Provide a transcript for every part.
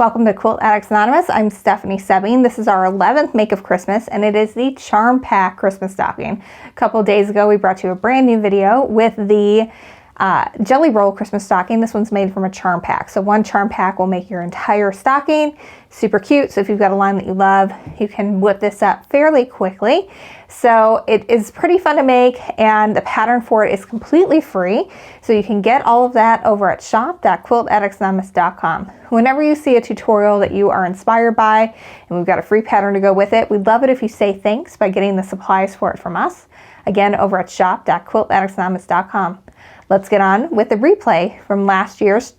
Welcome to Quilt Addicts Anonymous. I'm Stephanie Soebbing. This is our 11th make of Christmas, and it is the Charm Pack Christmas stocking. A couple of days ago, we brought you a brand new video with the Jelly Roll Christmas stocking. This one's made from a charm pack. So one charm pack will make your entire stocking. Super cute. So if you've got a line that you love, you can whip this up fairly quickly. So it is pretty fun to make, and the pattern for it is completely free. So you can get all of that over at shop.quiltaddictsanonymous.com. Whenever you see a tutorial that you are inspired by, and we've got a free pattern to go with it, we'd love it if you say thanks by getting the supplies for it from us. Again, over at shop.quiltaddictsanonymous.com. Let's get on with the replay from last year's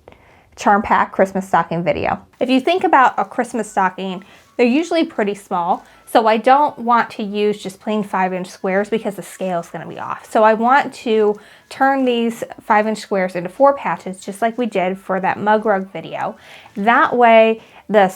Charm Pack Christmas stocking video. If you think about a Christmas stocking, they're usually pretty small. So I don't want to use just plain 5-inch squares because the scale is going to be off. So I want to turn these 5-inch squares into 4 patches, just like we did for that mug rug video. That way the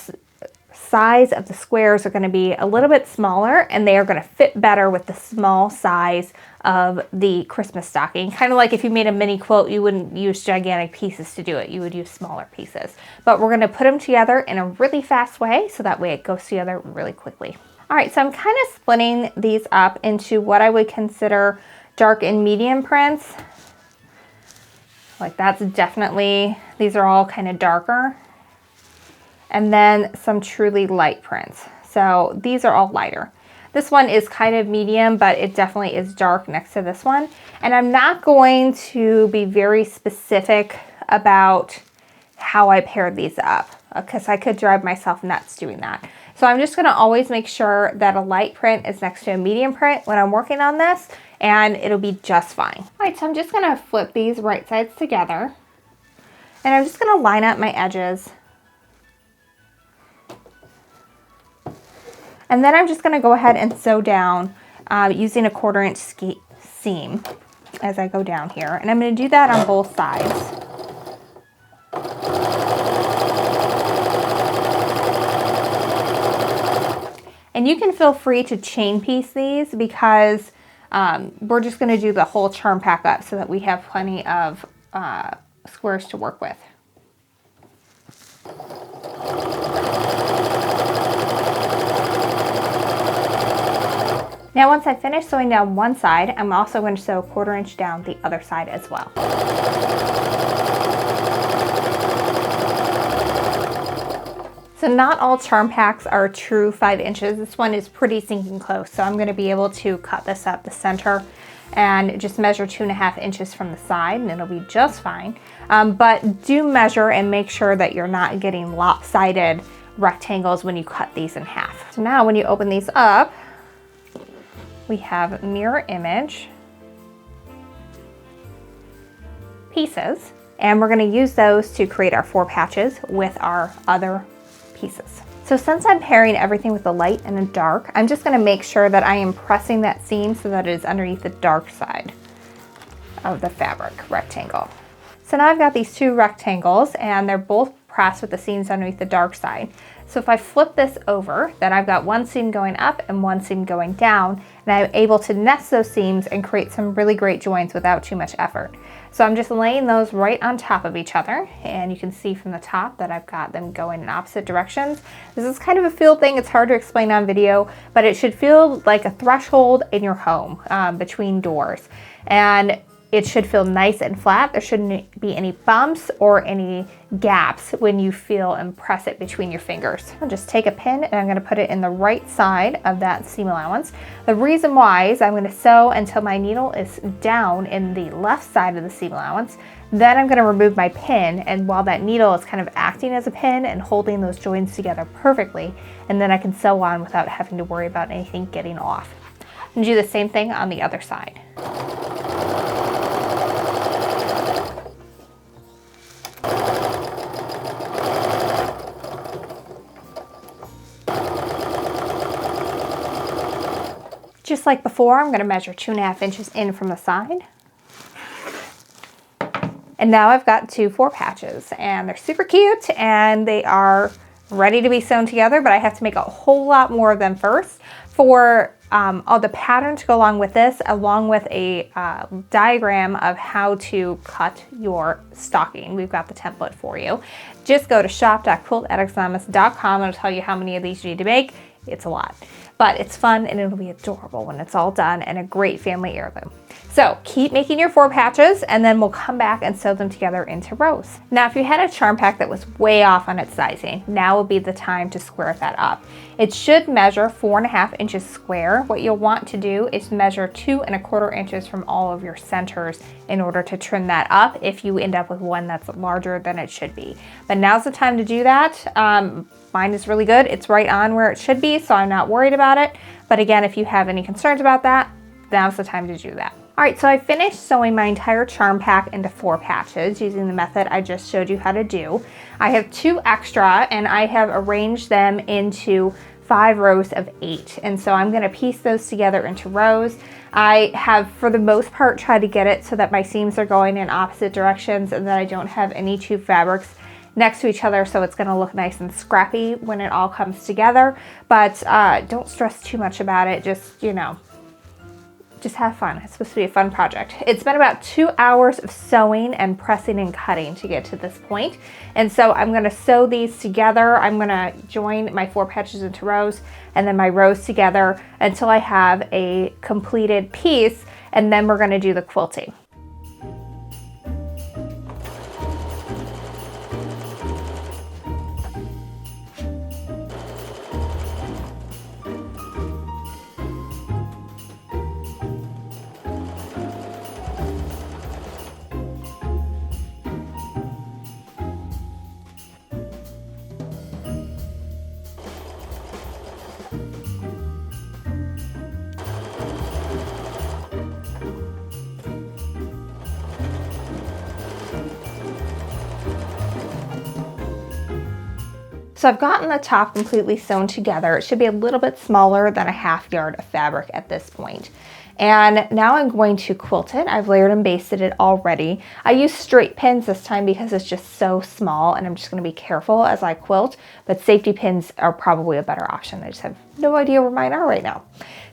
size of the squares are going to be a little bit smaller, and they are going to fit better with the small size of the Christmas stocking. Kind of like if you made a mini quilt, you wouldn't use gigantic pieces to do it. You would use smaller pieces. But we're going to put them together in a really fast way, so that way it goes together really quickly. All right, so I'm kind of splitting these up into what I would consider dark and medium prints. Like that's definitely, these are all kind of darker. And then some truly light prints. So these are all lighter. This one is kind of medium, but it definitely is dark next to this one. And I'm not going to be very specific about how I paired these up, because I could drive myself nuts doing that. So I'm just gonna always make sure that a light print is next to a medium print when I'm working on this, and it'll be just fine. All right, so I'm just gonna flip these right sides together, and I'm just gonna line up my edges. And then I'm just going to go ahead and sew down using a 1/4-inch seam as I go down here. And I'm going to do that on both sides. And you can feel free to chain piece these, because we're just going to do the whole charm pack up so that we have plenty of squares to work with. Now once I finish sewing down one side, I'm also going to sew 1/4 inch down the other side as well. So not all charm packs are true 5 inches. This one is pretty sinking close, so I'm going to be able to cut this up the center and just measure 2.5 inches from the side, and it'll be just fine. But do measure and make sure that you're not getting lopsided rectangles when you cut these in half. So now when you open these up, we have mirror image pieces, and we're going to use those to create our 4 patches with our other pieces. So since I'm pairing everything with the light and the dark, I'm just going to make sure that I am pressing that seam so that it is underneath the dark side of the fabric rectangle. So now I've got these 2 rectangles, and they're both pressed with the seams underneath the dark side. So if I flip this over, then I've got one seam going up and one seam going down, and I'm able to nest those seams and create some really great joins without too much effort. So I'm just laying those right on top of each other, and you can see from the top that I've got them going in opposite directions. This is kind of a feel thing. It's hard to explain on video, but it should feel like a threshold in your home between doors. And it should feel nice and flat. There shouldn't be any bumps or any gaps when you feel and press it between your fingers. I'll just take a pin, and I'm going to put it in the right side of that seam allowance. The reason why is I'm going to sew until my needle is down in the left side of the seam allowance. Then I'm going to remove my pin, and while that needle is kind of acting as a pin and holding those joins together perfectly, and then I can sew on without having to worry about anything getting off. And do the same thing on the other side. Just like before, I'm going to measure 2.5 inches in from the side. And now I've got 2 4 patches, and they're super cute, and they are ready to be sewn together, but I have to make a whole lot more of them first for all the pattern to go along with this, along with a diagram of how to cut your stocking. We've got the template for you. Just go to shop.quiltaddictsanonymous.com and it'll tell you how many of these you need to make. It's a lot, but it's fun and it'll be adorable when it's all done, and a great family heirloom. So keep making your 4 patches and then we'll come back and sew them together into rows. Now, if you had a charm pack that was way off on its sizing, now would be the time to square that up. It should measure 4.5 inches square. What you'll want to do is measure 2.25 inches from all of your centers in order to trim that up if you end up with one that's larger than it should be. But now's the time to do that. Mine is really good. It's right on where it should be, so I'm not worried about it. But again, if you have any concerns about that, now's the time to do that. All right, so I finished sewing my entire charm pack into 4 patches using the method I just showed you how to do. I have 2 extra and I have arranged them into 5 rows of 8. And so I'm gonna piece those together into rows. I have, for the most part, tried to get it so that my seams are going in opposite directions and that I don't have any 2 fabrics next to each other, so it's gonna look nice and scrappy when it all comes together. But don't stress too much about it, just, you know, just have fun. It's supposed to be a fun project. It's been about 2 hours of sewing and pressing and cutting to get to this point. And so I'm gonna sew these together. I'm gonna join my 4 patches into rows and then my rows together until I have a completed piece, and then we're gonna do the quilting. So I've gotten the top completely sewn together. It should be a little bit smaller than a 1/2 yard of fabric at this point. And now I'm going to quilt it. I've layered and basted it already. I use straight pins this time because it's just so small and I'm just gonna be careful as I quilt, but safety pins are probably a better option. I just have no idea where mine are right now.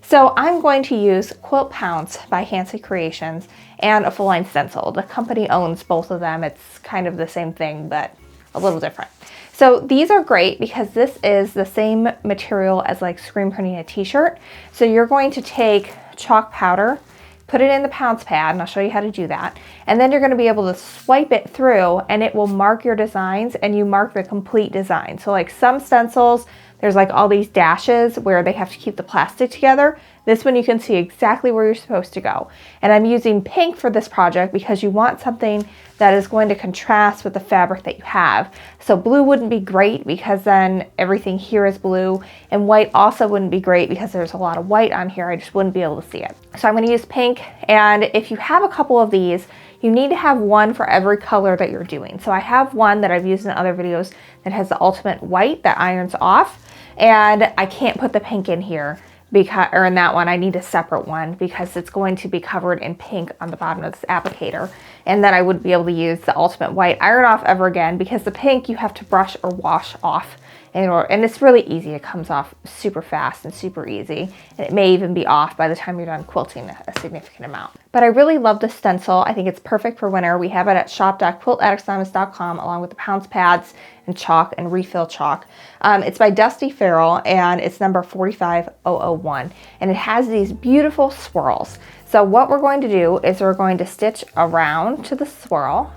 So I'm going to use Quilt Pounds by Hancy Creations and a full line stencil. The company owns both of them. It's kind of the same thing, but a little different. So these are great because this is the same material as like screen printing a t-shirt. So you're going to take chalk powder, put it in the pounds pad, and I'll show you how to do that. And then you're going to be able to swipe it through and it will mark your designs, and you mark the complete design. So like some stencils, there's like all these dashes where they have to keep the plastic together. This one you can see exactly where you're supposed to go. And I'm using pink for this project because you want something that is going to contrast with the fabric that you have. So blue wouldn't be great because then everything here is blue, and white also wouldn't be great because there's a lot of white on here. I just wouldn't be able to see it. So I'm going to use pink, and if you have a couple of these, you need to have one for every color that you're doing. So I have one that I've used in other videos that has the ultimate white that irons off, and I can't put the pink in here because, or in that one, I need a separate one because it's going to be covered in pink on the bottom of this applicator. And then I wouldn't be able to use the ultimate white iron off ever again because the pink you have to brush or wash off. And it's really easy. It comes off super fast and super easy. And it may even be off by the time you're done quilting a significant amount. But I really love this stencil. I think it's perfect for winter. We have it at shop.quiltaddictsanonymous.com along with the pounds pads and chalk and refill chalk. It's by Dusty Farrell and it's number 45001. And it has these beautiful swirls. So what we're going to do is we're going to stitch around to the swirl.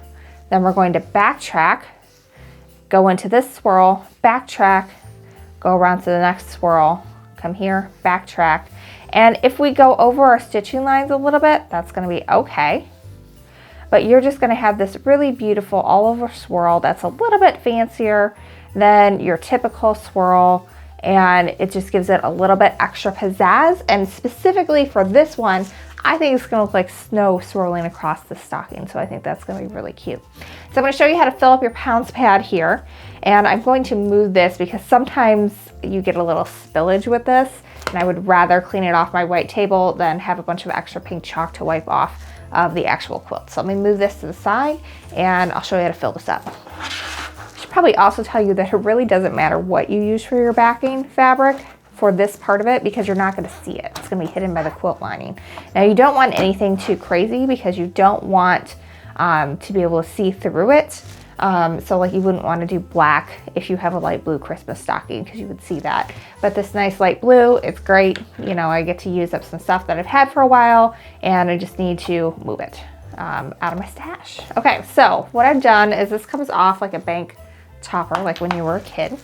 Then we're going to backtrack, go into this swirl, backtrack, go around to the next swirl, come here, backtrack. And if we go over our stitching lines a little bit, that's gonna be okay. But you're just gonna have this really beautiful all over swirl that's a little bit fancier than your typical swirl, and it just gives it a little bit extra pizzazz. And specifically for this one, I think it's gonna look like snow swirling across the stocking. So I think that's gonna be really cute. So I'm gonna show you how to fill up your pounds pad here. And I'm going to move this because sometimes you get a little spillage with this, and I would rather clean it off my white table than have a bunch of extra pink chalk to wipe off of the actual quilt. So let me move this to the side and I'll show you how to fill this up. should probably also tell you that it really doesn't matter what you use for your backing fabric for this part of it, because you're not going to see it. It's going to be hidden by the quilt lining. Now you don't want anything too crazy because you don't want to be able to see through it. So like you wouldn't want to do black if you have a light blue Christmas stocking, because you would see that. But this nice light blue, it's great. You know, I get to use up some stuff that I've had for a while, and I just need to move it out of my stash. Okay, so what I've done is this comes off like a bank topper, like when you were a kid.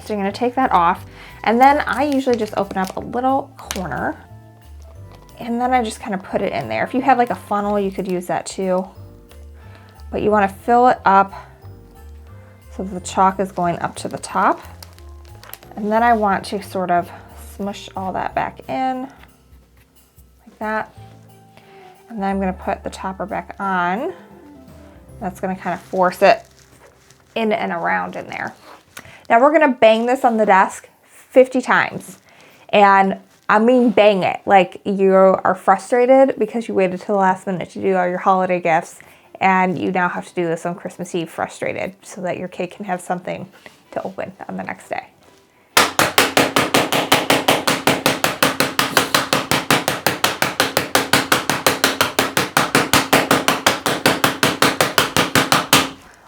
So you're going to take that off, and then I usually just open up a little corner, and then I just kind of put it in there. If you have like a funnel, you could use that too, but you want to fill it up so the chalk is going up to the top. And then I want to sort of smush all that back in like that. And then I'm going to put the topper back on. That's going to kind of force it in and around in there. Now we're going to bang this on the desk 50 times. And I mean bang it, like you are frustrated because you waited till the last minute to do all your holiday gifts, and you now have to do this on Christmas Eve frustrated, so that your kid can have something to open on the next day.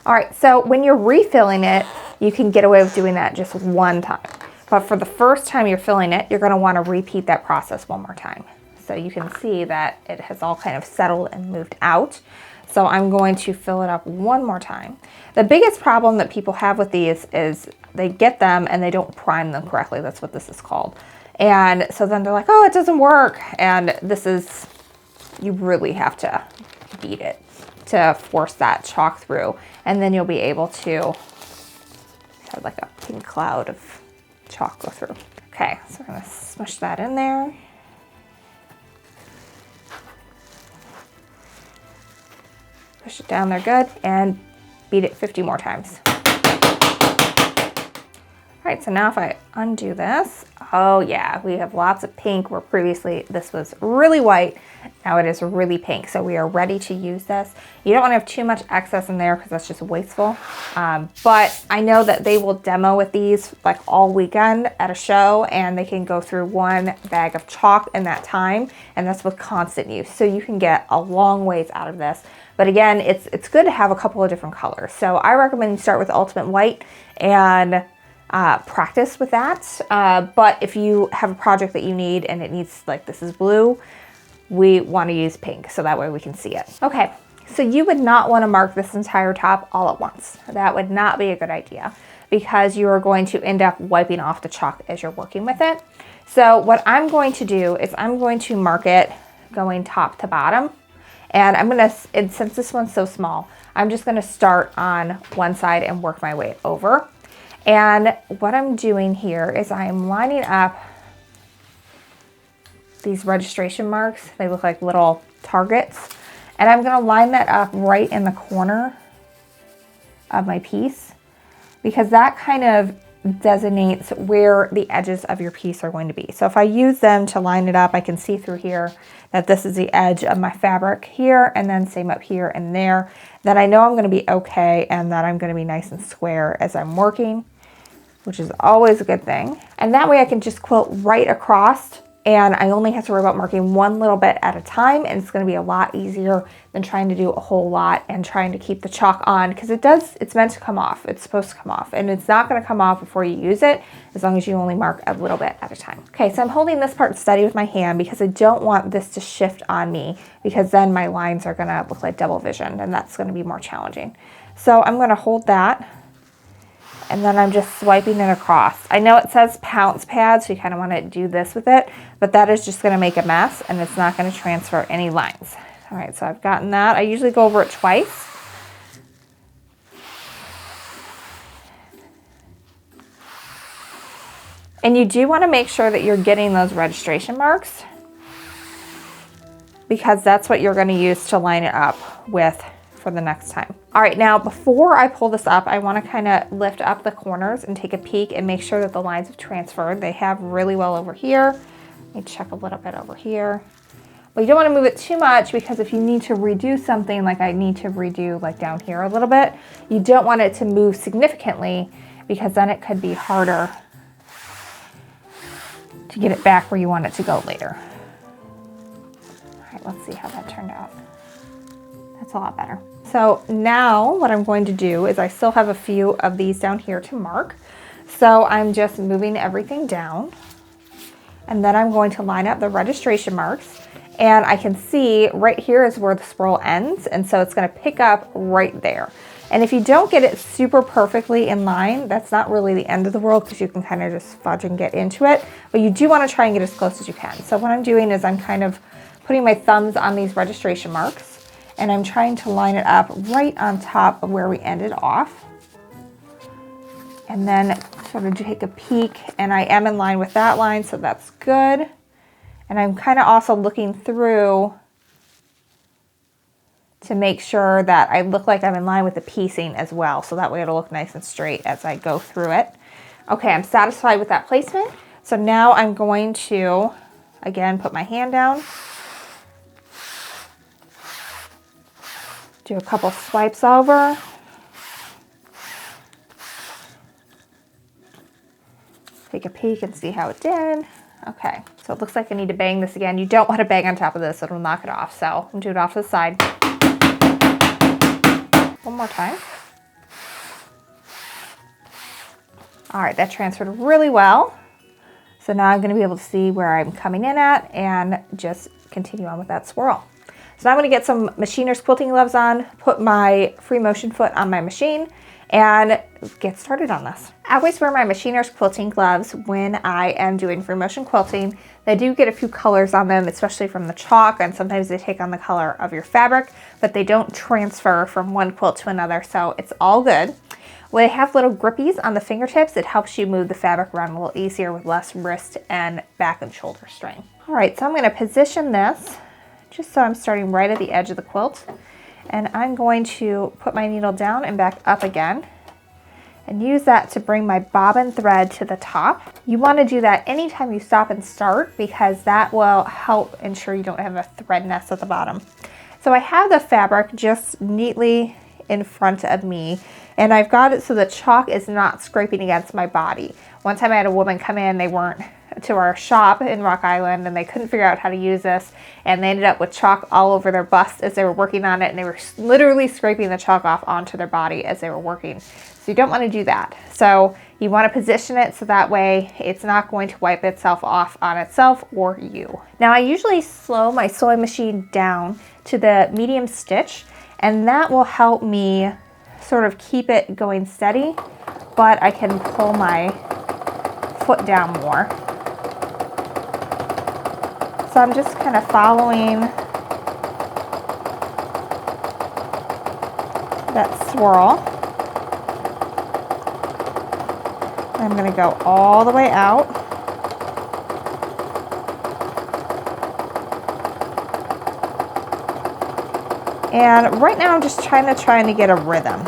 All right, so when you're refilling it, you can get away with doing that just one time. But for the first time you're filling it, you're gonna wanna repeat that process one more time. So you can see that it has all kind of settled and moved out. So I'm going to fill it up one more time. The biggest problem that people have with these is they get them and they don't prime them correctly. That's what this is called. And so then they're like, oh, it doesn't work. And this is, you really have to beat it to force that chalk through. And then you'll be able to have like a pink cloud of chalk go through. Okay, so we're gonna smush that in there. Push it down there good, and beat it 50 more times. All right, so now if I undo this, oh yeah, we have lots of pink where previously this was really white. Now it is really pink, so we are ready to use this. You don't want to have too much excess in there because that's just wasteful. But I know that they will demo with these like all weekend at a show, and they can go through one bag of chalk in that time, and that's with constant use. So you can get a long ways out of this. But again, it's good to have a couple of different colors. So I recommend you start with Ultimate White and practice with that. But if you have a project that you need and it needs, like this is blue, we want to use pink so that way we can see it. Okay, so you would not want to mark this entire top all at once. That would not be a good idea because you are going to end up wiping off the chalk as you're working with it. So what I'm going to do is I'm going to mark it going top to bottom. And I'm gonna, and since this one's so small, I'm just gonna start on one side and work my way over. And what I'm doing here is I'm lining up these registration marks. They look like little targets. And I'm gonna line that up right in the corner of my piece, because that kind of designates where the edges of your piece are going to be. So if I use them to line it up, I can see through here that this is the edge of my fabric here, and then same up here and there. Then I know I'm going to be okay, and that I'm going to be nice and square as I'm working, which is always a good thing. And that way I can just quilt right across, and I only have to worry about marking one little bit at a time, and it's going to be a lot easier than trying to do a whole lot and trying to keep the chalk on, because it's meant to come off. It's supposed to come off, and it's not going to come off before you use it as long as you only mark a little bit at a time. Okay, so I'm holding this part steady with my hand because I don't want this to shift on me, because then my lines are going to look like double vision, and that's going to be more challenging. So I'm going to hold that, and then I'm just swiping it across. I know it says pounce pad, so you kind of want to do this with it, but that is just going to make a mess, and it's not going to transfer any lines. All right, so I've gotten that. I usually go over it twice. And you do want to make sure that you're getting those registration marks, because that's what you're going to use to line it up with for the next time. All right, now before I pull this up, I want to kind of lift up the corners and take a peek and make sure that the lines have transferred. They have really well over here. Let me check a little bit over here. But you don't want to move it too much, because if you need to redo something, like I need to redo like down here a little bit, you don't want it to move significantly, because then it could be harder to get it back where you want it to go later. All right, let's see how that turned out. That's a lot better. So now what I'm going to do is I still have a few of these down here to mark. So I'm just moving everything down, and then I'm going to line up the registration marks. And I can see right here is where the swirl ends, and so it's going to pick up right there. And if you don't get it super perfectly in line, that's not really the end of the world, because you can kind of just fudge and get into it. But you do want to try and get as close as you can. So what I'm doing is I'm kind of putting my thumbs on these registration marks, and I'm trying to line it up right on top of where we ended off. And then sort of take a peek, and I am in line with that line, so that's good. And I'm kind of also looking through to make sure that I look like I'm in line with the piecing as well. So that way it'll look nice and straight as I go through it. Okay, I'm satisfied with that placement. So now I'm going to, again, put my hand down. Do a couple swipes over. Take a peek and see how it did. Okay, so it looks like I need to bang this again. You don't want to bang on top of this, it'll knock it off. So I'm doing it off to the side. One more time. All right, that transferred really well. So now I'm going to be able to see where I'm coming in at and just continue on with that swirl. So now I'm going to get some machiner's quilting gloves on, put my free motion foot on my machine, and get started on this. I always wear my machiner's quilting gloves when I am doing free motion quilting. They do get a few colors on them, especially from the chalk, and sometimes they take on the color of your fabric, but they don't transfer from one quilt to another, so it's all good. When they have little grippies on the fingertips, it helps you move the fabric around a little easier with less wrist and back and shoulder strain. All right, so I'm going to position this just so I'm starting right at the edge of the quilt. And I'm going to put my needle down and back up again and use that to bring my bobbin thread to the top. You want to do that anytime you stop and start, because that will help ensure you don't have a thread nest at the bottom. So I have the fabric just neatly in front of me, and I've got it so the chalk is not scraping against my body. One time I had a woman come in, they weren't to our shop in Rock Island, and they couldn't figure out how to use this, and they ended up with chalk all over their bust as they were working on it, and they were literally scraping the chalk off onto their body as they were working. So you don't want to do that. So you want to position it so that way it's not going to wipe itself off on itself or you. Now I usually slow my sewing machine down to the medium stitch, and that will help me sort of keep it going steady, but I can pull my foot down more. So I'm just kind of following that swirl. I'm going to go all the way out. And right now I'm just trying to get a rhythm.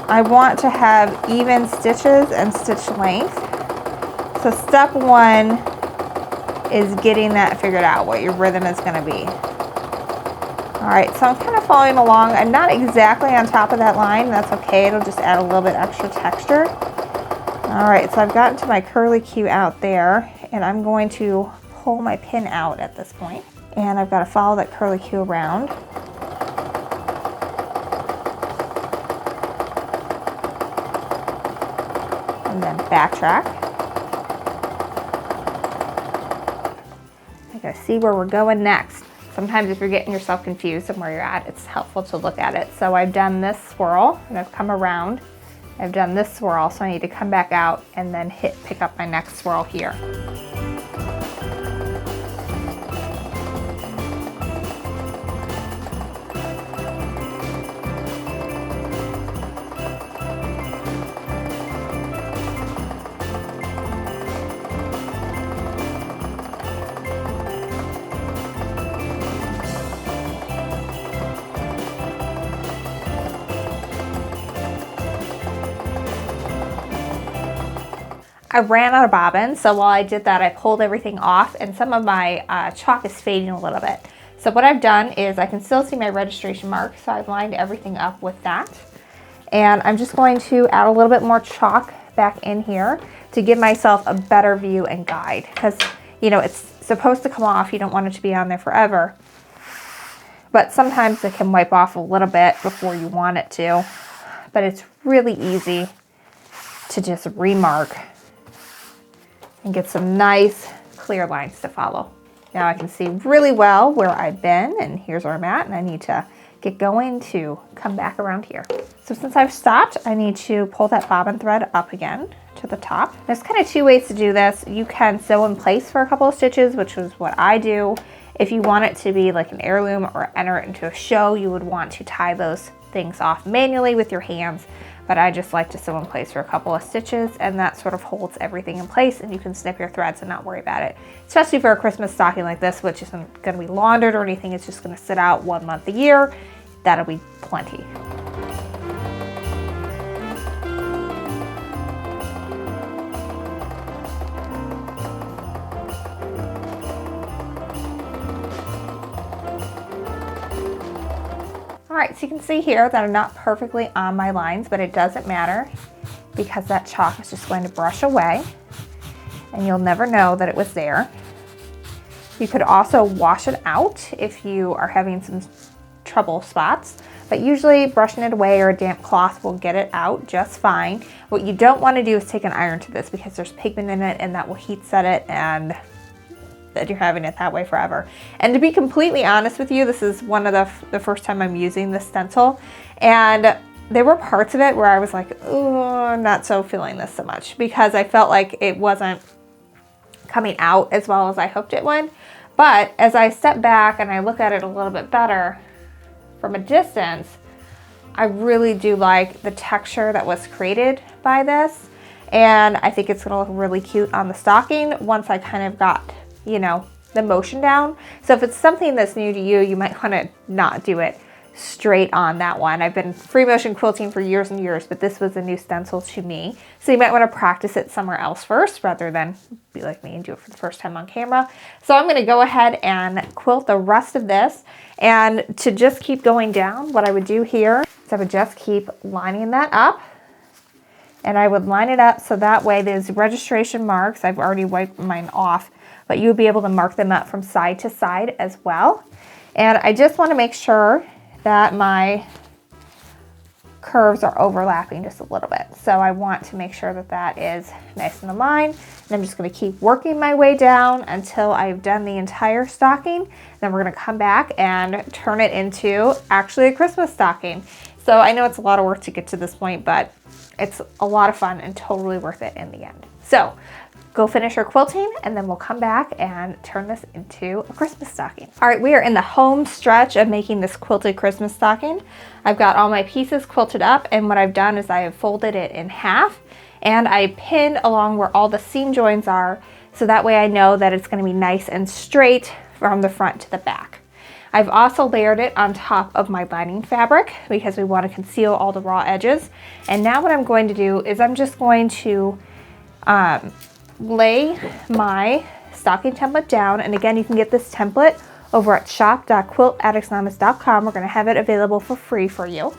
I want to have even stitches and stitch length. So step one is getting that figured out, what your rhythm is going to be. All right, so I'm kind of following along. I'm not exactly on top of that line. That's okay. It'll just add a little bit extra texture. All right, so I've gotten to my curly Q out there, and I'm going to pull my pin out at this point. And I've got to follow that curly Q around. And then backtrack. I gotta see where we're going next. Sometimes if you're getting yourself confused on where you're at, it's helpful to look at it. So I've done this swirl, and I've come around. I've done this swirl, so I need to come back out and then pick up my next swirl here. I I ran out of bobbins, so while I did that, I pulled everything off, and some of my chalk is fading a little bit. So what I've done is I can still see my registration mark, so I've lined everything up with that. And I'm just going to add a little bit more chalk back in here to give myself a better view and guide, because you know, it's supposed to come off. You don't want it to be on there forever, but sometimes it can wipe off a little bit before you want it to. But it's really easy to just remark and get some nice clear lines to follow. Now I can see really well where I've been, and here's where I'm at, and I need to get going to come back around here. So since I've stopped, I need to pull that bobbin thread up again to the top. There's kind of two ways to do this. You can sew in place for a couple of stitches, which is what I do. If you want it to be like an heirloom or enter it into a show, you would want to tie those things off manually with your hands, but I just like to sew in place for a couple of stitches, and that sort of holds everything in place, and you can snip your threads and not worry about it. Especially for a Christmas stocking like this, which isn't going to be laundered or anything, it's just going to sit out 1 month a year. That'll be plenty. All right, so you can see here that I'm not perfectly on my lines, but it doesn't matter because that chalk is just going to brush away and you'll never know that it was there. You could also wash it out if you are having some trouble spots, but usually brushing it away or a damp cloth will get it out just fine. What you don't want to do is take an iron to this because there's pigment in it and that will heat set it, and that you're having it that way forever. And to be completely honest with you, this is one of the first time I'm using this stencil, and there were parts of it where I was like, oh, I'm not so feeling this so much, because I felt like it wasn't coming out as well as I hoped it would. But as I step back and I look at it a little bit better from a distance, I really do like the texture that was created by this, and I think it's gonna look really cute on the stocking once I kind of got, you know, the motion down. So if it's something that's new to you, you might want to not do it straight on that one. I've been free motion quilting for years and years, but this was a new stencil to me. So you might want to practice it somewhere else first rather than be like me and do it for the first time on camera. So I'm going to go ahead and quilt the rest of this. And to just keep going down, what I would do here is I would just keep lining that up. And I would line it up so that way those registration marks, I've already wiped mine off, but you would be able to mark them up from side to side as well. And I just want to make sure that my curves are overlapping just a little bit. So I want to make sure that that is nice and aligned. And I'm just going to keep working my way down until I've done the entire stocking. Then we're going to come back and turn it into actually a Christmas stocking. So I know it's a lot of work to get to this point, but it's a lot of fun and totally worth it in the end. So go finish your quilting, and then we'll come back and turn this into a Christmas stocking. All right, we are in the home stretch of making this quilted Christmas stocking. I've got all my pieces quilted up, and what I've done is I have folded it in half, and I pinned along where all the seam joins are, so that way I know that it's going to be nice and straight from the front to the back. I've also layered it on top of my lining fabric because we want to conceal all the raw edges. And now what I'm going to do is I'm just going to lay my stocking template down. And again, you can get this template over at shop.quiltaddictsanonymous.com. We're going to have it available for free for you.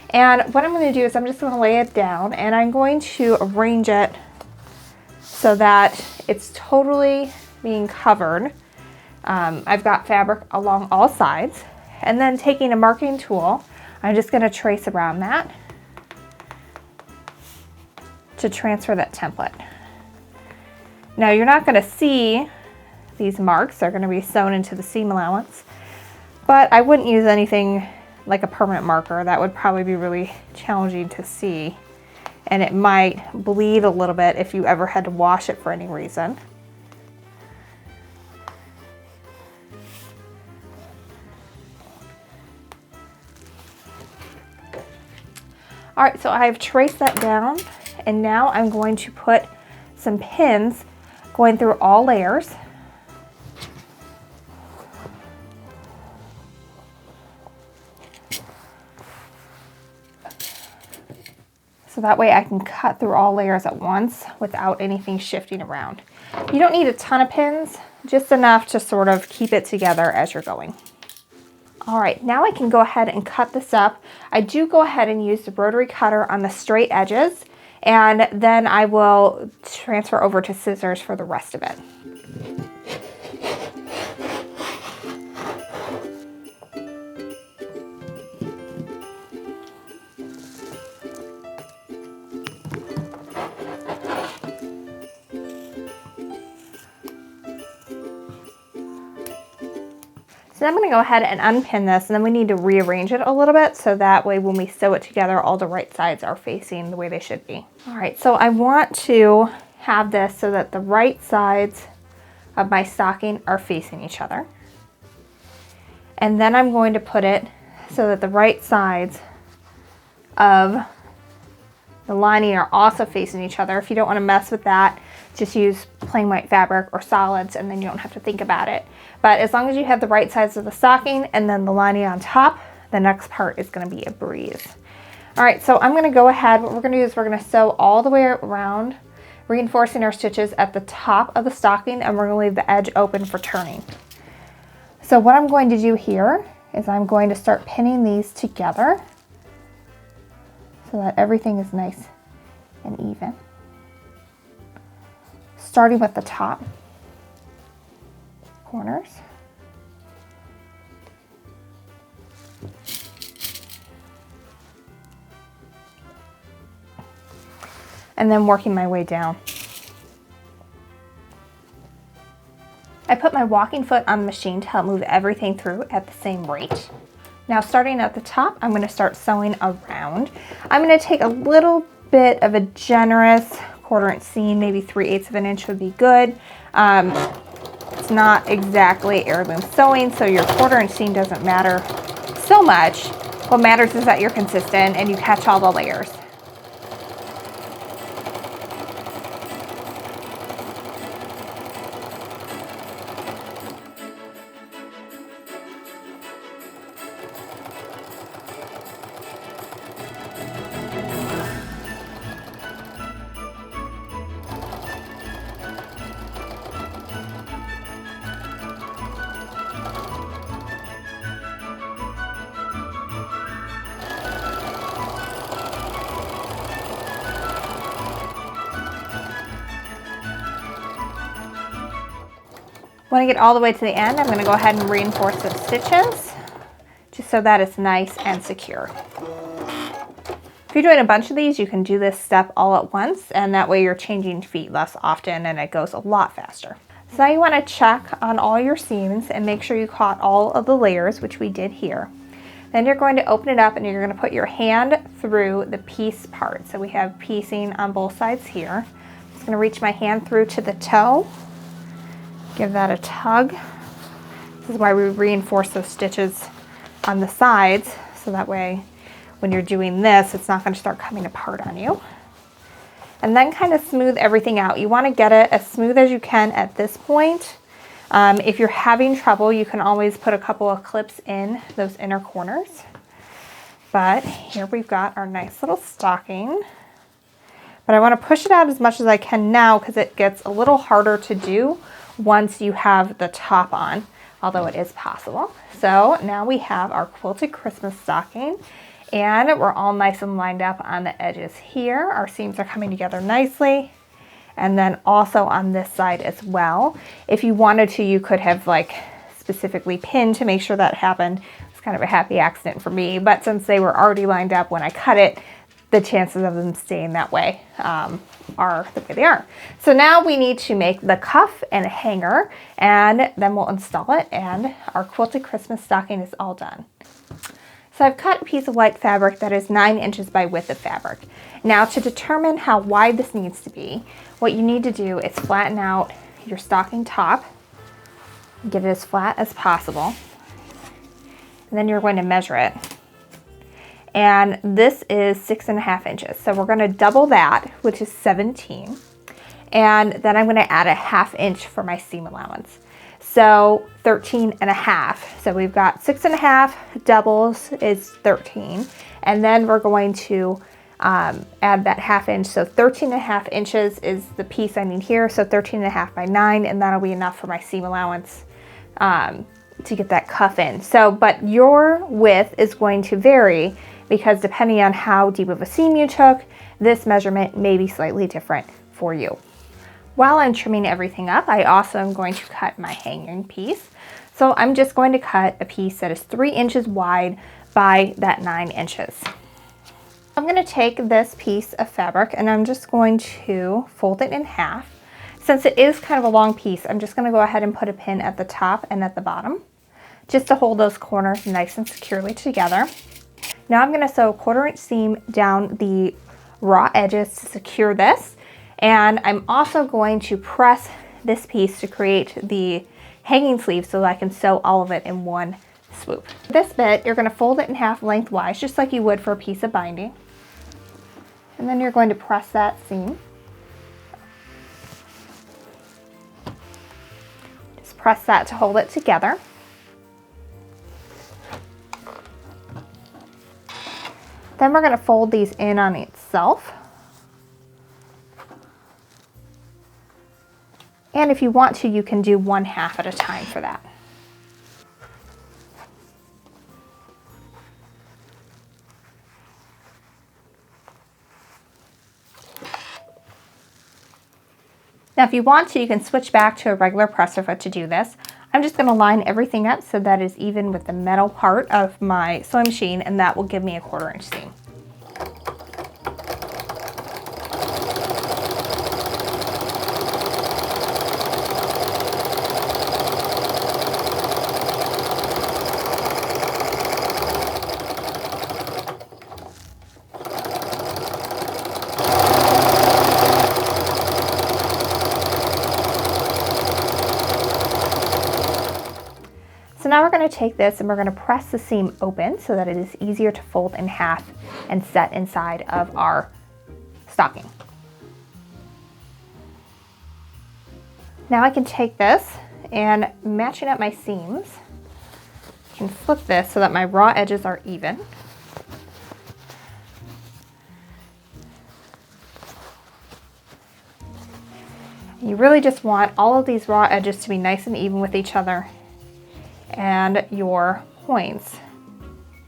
And what I'm going to do is I'm just going to lay it down, and I'm going to arrange it so that it's totally being covered. I've got fabric along all sides, and then taking a marking tool, I'm just going to trace around that to transfer that template. Now you're not going to see these marks, they're going to be sewn into the seam allowance, but I wouldn't use anything like a permanent marker. That would probably be really challenging to see, and it might bleed a little bit if you ever had to wash it for any reason. All right, so I've traced that down, and now I'm going to put some pins going through all layers. So So that way I can cut through all layers at once without anything shifting around. You don't need a ton of pins, just enough to sort of keep it together as you're going. All right, now I can go ahead and cut this up. I do go ahead and use the rotary cutter on the straight edges, and then I will transfer over to scissors for the rest of it. So I'm going to go ahead and unpin this, and then we need to rearrange it a little bit so that way when we sew it together, all the right sides are facing the way they should be. All right, so I want to have this so that the right sides of my stocking are facing each other. And then I'm going to put it so that the right sides of the lining are also facing each other. If you don't want to mess with that, just use plain white fabric or solids, and then you don't have to think about it. But as long as you have the right sides of the stocking and then the lining on top, the next part is going to be a breeze. All right, so I'm going to go ahead. What we're going to do is we're going to sew all the way around, reinforcing our stitches at the top of the stocking, and we're going to leave the edge open for turning. So what I'm going to do here is I'm going to start pinning these together so that everything is nice and even. Starting with the top corners. And then working my way down. I put my walking foot on the machine to help move everything through at the same rate. Now starting at the top, I'm going to start sewing around. I'm going to take a little bit of a generous 1/4 inch seam, maybe 3/8 of an inch would be good. It's not exactly heirloom sewing, so your 1/4 inch seam doesn't matter so much. What matters is that you're consistent and you catch all the layers. When I get all the way to the end, I'm going to go ahead and reinforce those stitches just so that it's nice and secure. If you're doing a bunch of these, you can do this step all at once, and that way you're changing feet less often and it goes a lot faster. So now you want to check on all your seams and make sure you caught all of the layers, which we did here. Then you're going to open it up and you're going to put your hand through the piece part. So we have piecing on both sides here. I'm just going to reach my hand through to the toe. Give that a tug. This is why we reinforce those stitches on the sides, so that way when you're doing this, it's not going to start coming apart on you. And then kind of smooth everything out. You want to get it as smooth as you can at this point. If you're having trouble, you can always put a couple of clips in those inner corners. But here we've got our nice little stocking. But I want to push it out as much as I can now because it gets a little harder to do once you have the top on, although it is possible. So now we have our quilted Christmas stocking, and we're all nice and lined up on the edges here. Our seams are coming together nicely, and then also on this side as well. If you wanted to, you could have like specifically pinned to make sure that happened. It's kind of a happy accident for me, but since they were already lined up when I cut it, the chances of them staying that way are the way they are. So now we need to make the cuff and a hanger, and then we'll install it, and our quilted Christmas stocking is all done. So I've cut a piece of white fabric that is 9 inches by width of fabric. Now to determine how wide this needs to be, what you need to do is flatten out your stocking top, get it as flat as possible, and then you're going to measure it. And this is 6.5 inches. So we're going to double that, which is 17. And then I'm going to add a 1/2 inch for my seam allowance. So 13.5. So we've got 6.5 doubles is 13. And then we're going to add that 1/2 inch. So 13.5 inches is the piece I need here. So 13.5 by 9, and that'll be enough for my seam allowance to get that cuff in. So, but your width is going to vary because depending on how deep of a seam you took, this measurement may be slightly different for you. While I'm trimming everything up, I also am going to cut my hanging piece. So I'm just going to cut a piece that is 3 inches wide by that 9 inches. I'm going to take this piece of fabric and I'm just going to fold it in half. Since it is kind of a long piece, I'm just going to go ahead and put a pin at the top and at the bottom, just to hold those corners nice and securely together. Now I'm going to sew a 1/4 inch seam down the raw edges to secure this. And I'm also going to press this piece to create the hanging sleeve so that I can sew all of it in one swoop. This bit, you're going to fold it in half lengthwise, just like you would for a piece of binding. And then you're going to press that seam. Just press that to hold it together. Then we're going to fold these in on itself. And if you want to, you can do 1/2 at a time for that. Now, if you want to, you can switch back to a regular presser foot to do this. I'm just going to line everything up so that is even with the metal part of my sewing machine, and that will give me a 1/4 inch seam. So now we're going to take this and we're going to press the seam open so that it is easier to fold in half and set inside of our stocking. Now I can take this and matching up my seams, I can flip this so that my raw edges are even. You really just want all of these raw edges to be nice and even with each other, and your points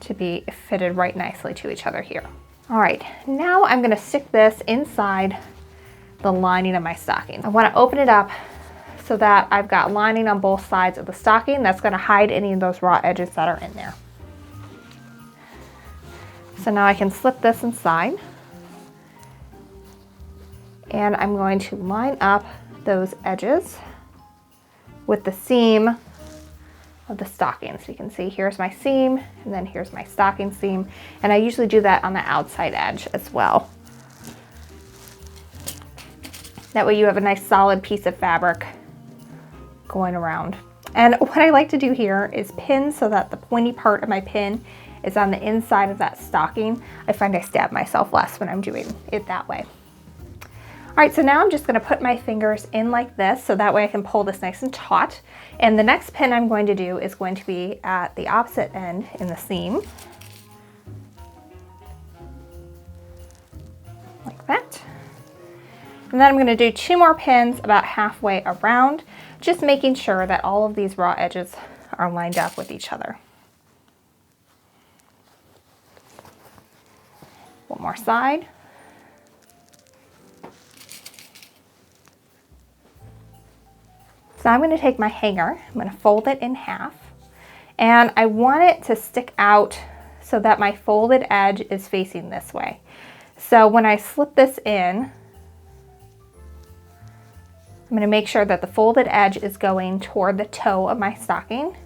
to be fitted right nicely to each other here. All right, now I'm gonna stick this inside the lining of my stocking. I wanna open it up so that I've got lining on both sides of the stocking. That's gonna hide any of those raw edges that are in there. So now I can slip this inside, and I'm going to line up those edges with the seam of the stocking. So you can see here's my seam and then here's my stocking seam, and I usually do that on the outside edge as well. That way you have a nice solid piece of fabric going around. And what I like to do here is pin so that the pointy part of my pin is on the inside of that stocking. I find I stab myself less when I'm doing it that way. All right, so now I'm just gonna put my fingers in like this so that way I can pull this nice and taut. And the next pin I'm going to do is going to be at the opposite end in the seam. Like that. And then I'm gonna do 2 more pins about halfway around, just making sure that all of these raw edges are lined up with each other. One more side. So I'm going to take my hanger, I'm going to fold it in half, and I want it to stick out so that my folded edge is facing this way. So when I slip this in, I'm going to make sure that the folded edge is going toward the toe of my stocking,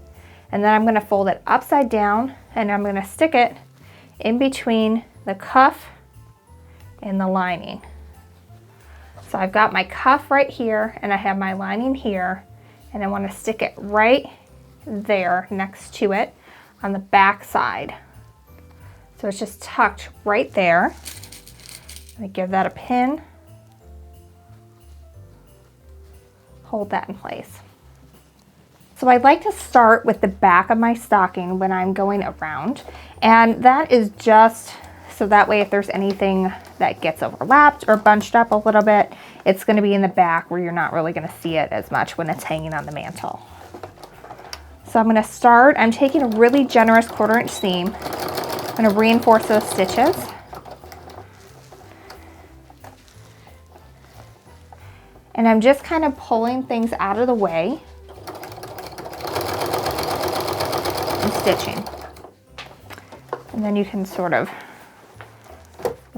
and then I'm going to fold it upside down and I'm going to stick it in between the cuff and the lining. So I've got my cuff right here and I have my lining here, and I want to stick it right there next to it on the back side. So it's just tucked right there. I'm going to give that a pin. Hold that in place. So I'd like to start with the back of my stocking when I'm going around, and that is just so that way if there's anything that gets overlapped or bunched up a little bit, it's going to be in the back where you're not really going to see it as much when it's hanging on the mantle. So I'm going to start, I'm taking a really generous 1/4 inch seam. I'm going to reinforce those stitches. And I'm just kind of pulling things out of the way and stitching. And then you can sort of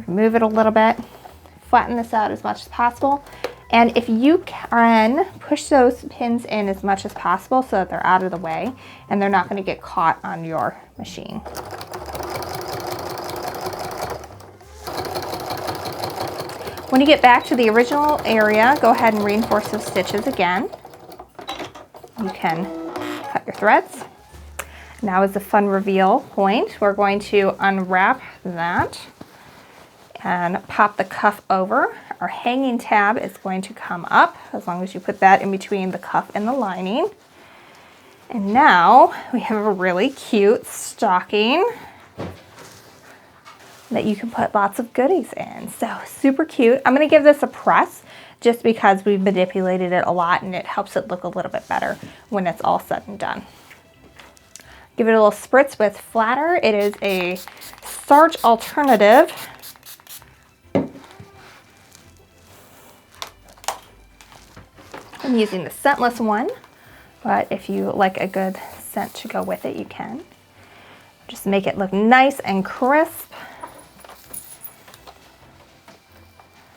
remove it a little bit, flatten this out as much as possible. And if you can, push those pins in as much as possible so that they're out of the way and they're not going to get caught on your machine. When you get back to the original area, go ahead and reinforce those stitches again. You can cut your threads. Now is the fun reveal point. We're going to unwrap that and pop the cuff over. Our hanging tab is going to come up as long as you put that in between the cuff and the lining. And now we have a really cute stocking that you can put lots of goodies in. So super cute. I'm going to give this a press just because we've manipulated it a lot and it helps it look a little bit better when it's all said and done. Give it a little spritz with flatter. It is a starch alternative. I'm using the scentless one, but if you like a good scent to go with it, you can. Just make it look nice and crisp.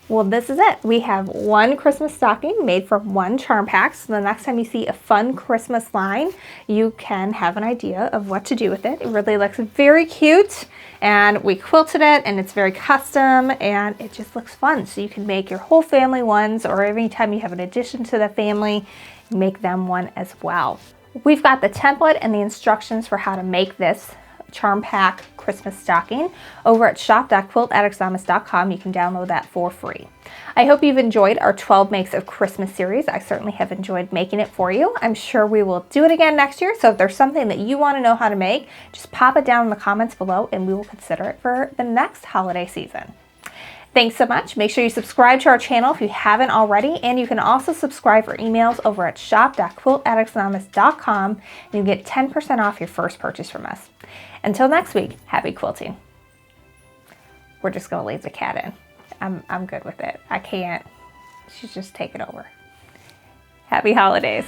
Well, this is it. We have one Christmas stocking made from one charm pack. So the next time you see a fun Christmas line, you can have an idea of what to do with it. It really looks very cute, and we quilted it, and it's very custom, and it just looks fun. So you can make your whole family ones, or every time you have an addition to the family, make them one as well. We've got the template and the instructions for how to make this charm pack Christmas stocking over at shop.quiltaddicts.com. You can download that for free. I hope you've enjoyed our 12 makes of Christmas series. I certainly have enjoyed making it for you. I'm sure we will do it again next year. So if there's something that you want to know how to make, just pop it down in the comments below and we will consider it for the next holiday season. Thanks so much. Make sure you subscribe to our channel if you haven't already, and you can also subscribe for emails over at shop.quiltaddicts.com and you get 10% off your first purchase from us. Until next week, happy quilting. We're just gonna leave the cat in. I'm good with it. I can't. She's just taking over. Happy holidays.